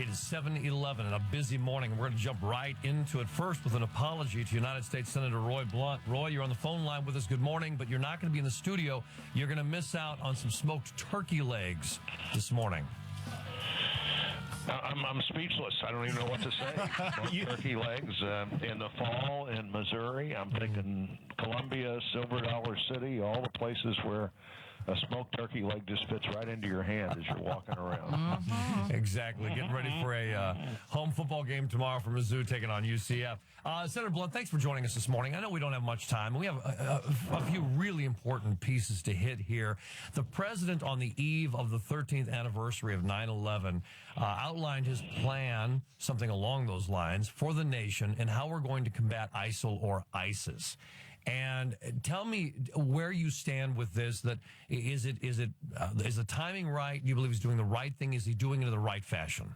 It is 7:11 and a busy morning. We're going to jump right into it. First, with an apology to United States Senator Roy Blunt. Roy, you're on the phone line with us. Good morning, but you're not going to be in the studio. You're going to miss out on some smoked turkey legs this morning. I'm speechless. I don't even know what to say. Turkey legs in the fall in Missouri. I'm thinking Columbia, Silver Dollar City, all the places where a smoked turkey leg just fits right into your hand as you're walking around. Mm-hmm. Exactly. Getting ready for a home football game tomorrow for Mizzou taking on UCF. Senator Blunt, thanks for joining us this morning. I know we don't have much time. We have a few really important pieces to hit here. The president, on the eve of the 13th anniversary of 9/11, outlined his plan, something along those lines, for the nation and how we're going to combat ISIL or ISIS. And tell me where you stand with this. That is the timing right? Do you believe he's doing the right thing? Is he doing it in the right fashion?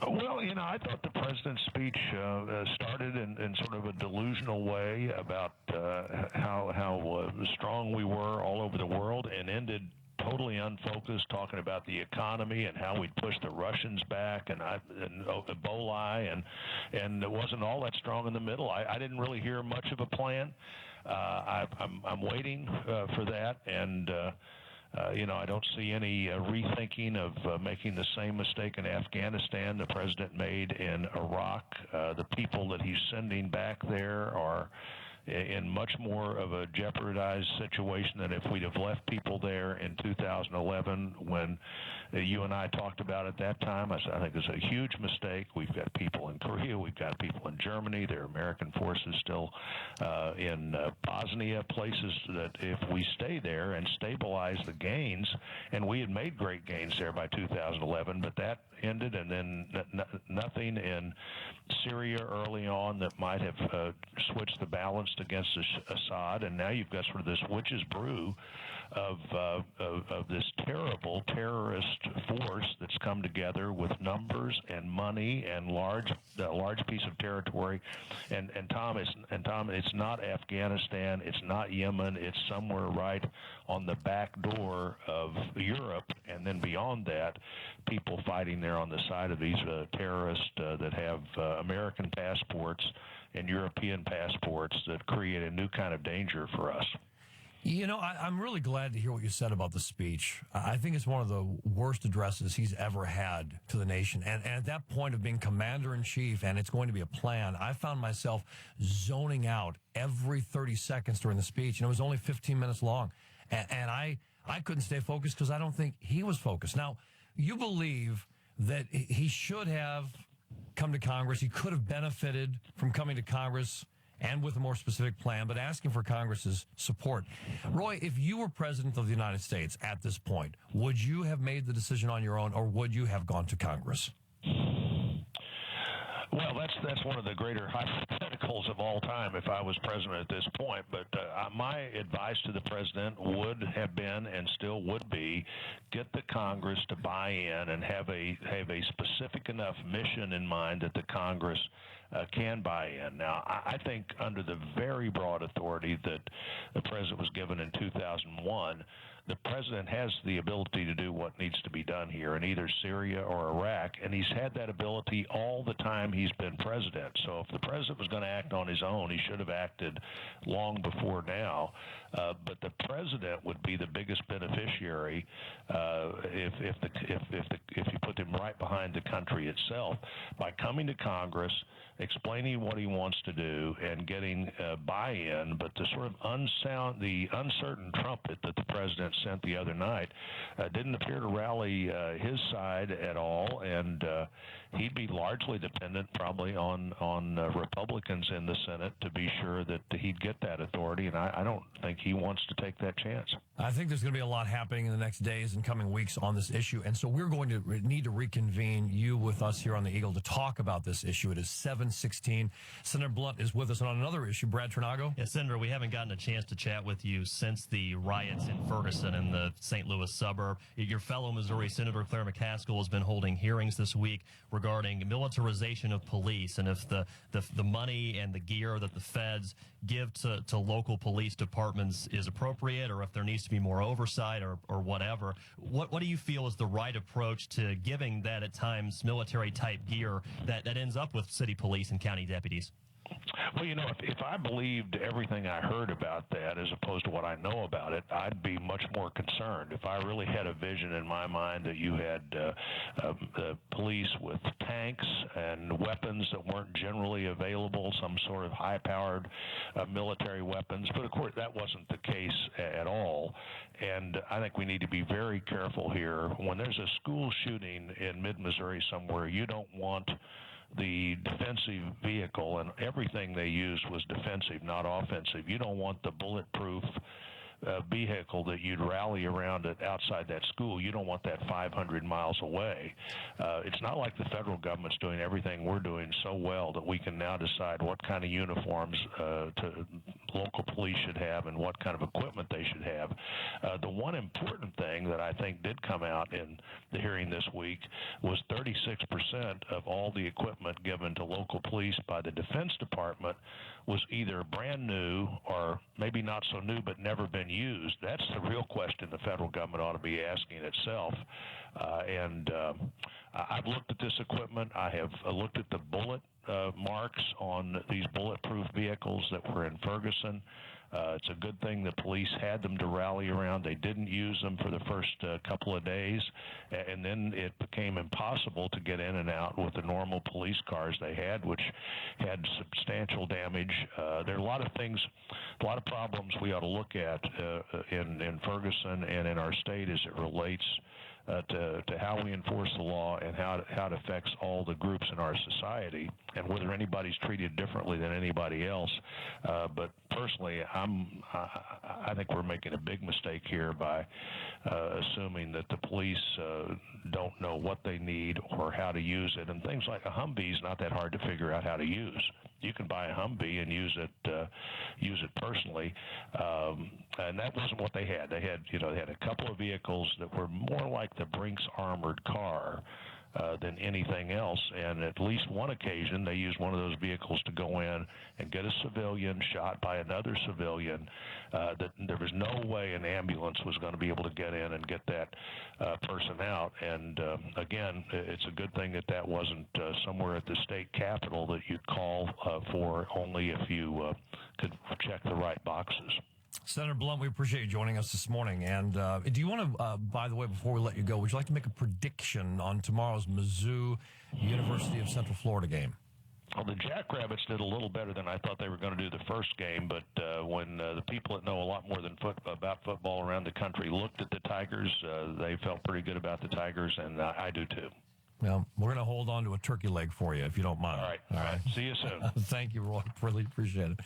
Well, I thought the president's speech started in sort of a delusional way about how strong we were all over the world, and ended totally unfocused, talking about the economy and how we'd push the Russians back and Ebola, and it wasn't all that strong in the middle. I didn't really hear much of a plan. I'm waiting for that, and I don't see any rethinking of making the same mistake in Afghanistan the president made in Iraq. The people that he's sending back there are in much more of a jeopardized situation than if we'd have left people there in 2011 when you and I talked about at that time. I think it's a huge mistake. We've got people in Korea. We've got people in Germany. There are American forces still in Bosnia, places that if we stay there and stabilize the gains, and we had made great gains there by 2011, but that ended, and then nothing in Syria early on that might have switched the balance against Assad, and now you've got sort of this witch's brew of this terrible terrorist force that's come together with numbers and money and large piece of territory. And Tom, it's not Afghanistan, it's not Yemen, it's somewhere right on the back door of Europe, and then beyond that, people fighting there on the side of these terrorists that have American passports and European passports that create a new kind of danger for us. I'm really glad to hear what you said about the speech. I think it's one of the worst addresses he's ever had to the nation. And at that point of being commander-in-chief, and it's going to be a plan, I found myself zoning out every 30 seconds during the speech, and it was only 15 minutes long. And I couldn't stay focused because I don't think he was focused. Now, you believe that he should have come to Congress. He could have benefited from coming to Congress and with a more specific plan, but asking for Congress's support. Roy, if you were president of the United States at this point, would you have made the decision on your own, or would you have gone to Congress? Well, that's one of the greater hypotheticals of all time if I was president at this point. But my advice to the president would have been, and still would be, get the Congress to buy in and have a specific enough mission in mind that the Congress can buy in. Now, I think under the very broad authority that the president was given in 2001, the president has the ability to do what needs to be done here in either Syria or Iraq, and he's had that ability all the time he's been president. So if the president was going to act on his own, he should have acted long before now. But the president would be the biggest beneficiary if you put him right behind the country itself by coming to Congress, explaining what he wants to do, and getting buy-in. But the sort of uncertain trumpet that the president sent the other night didn't appear to rally his side at all, and he'd be largely dependent probably on Republicans in the Senate to be sure that he'd get that authority, and I don't think he wants to take that chance. I think there's going to be a lot happening in the next days and coming weeks on this issue, and so we're going to need to reconvene you with us here on the Eagle to talk about this issue. It is 7:16. Senator Blunt is with us on another issue. Brad Trinago? Yeah, Senator, we haven't gotten a chance to chat with you since the riots in Ferguson. Ferguson in the St. Louis suburb. Your fellow Missouri Senator Claire McCaskill has been holding hearings this week regarding militarization of police and if the money and the gear that the feds give to local police departments is appropriate, or if there needs to be more oversight or whatever. What do you feel is the right approach to giving that at times military type gear that ends up with city police and county deputies? Well, if I believed everything I heard about that as opposed to what I know about it, I'd be much more concerned. If I really had a vision in my mind that you had police with tanks and weapons that weren't generally available, some sort of high-powered military weapons, but of course that wasn't the case at all. And I think we need to be very careful here. When there's a school shooting in mid-Missouri somewhere, you don't want the defensive vehicle, and everything they used was defensive, not offensive. You don't want the bulletproof vehicle that you'd rally around outside that school. You don't want that 500 miles away. It's not like the federal government's doing everything we're doing so well that we can now decide what kind of uniforms local police should have and what kind of equipment they should have. The one important thing that I think did come out in the hearing this week was 36% of all the equipment given to local police by the Defense Department was either brand new or maybe not so new but never been used. That's the real question the federal government ought to be asking itself. I've looked at this equipment. I have looked at the bullet marks on these bulletproof vehicles that were in Ferguson. It's a good thing the police had them to rally around. They didn't use them for the first couple of days, and then it became impossible to get in and out with the normal police cars they had, which had substantial damage. There are a lot of things, a lot of problems we ought to look at in Ferguson and in our state as it relates to how we enforce the law and how it affects all the groups in our society, and whether anybody's treated differently than anybody else. But personally, I think we're making a big mistake here by assuming that the police don't know what they need or how to use it. And things like a Humvee is not that hard to figure out how to use. You can buy a Humvee and use it personally, and that wasn't what they had. They had a couple of vehicles that were more like the Brinks armored car than anything else. And at least one occasion, they used one of those vehicles to go in and get a civilian shot by another civilian. That there was no way an ambulance was going to be able to get in and get that person out. And again, it's a good thing that wasn't somewhere at the state capitol that you'd call for only if you could check the right boxes. Senator Blunt, we appreciate you joining us this morning. And do you want to, by the way, before we let you go, would you like to make a prediction on tomorrow's Mizzou University of Central Florida game? Well, the Jackrabbits did a little better than I thought they were going to do the first game, but when the people that know a lot more than about football around the country looked at the Tigers, they felt pretty good about the Tigers, and I do too. Well, we're going to hold on to a turkey leg for you, if you don't mind. All right. See you soon. Thank you, Roy. Really appreciate it.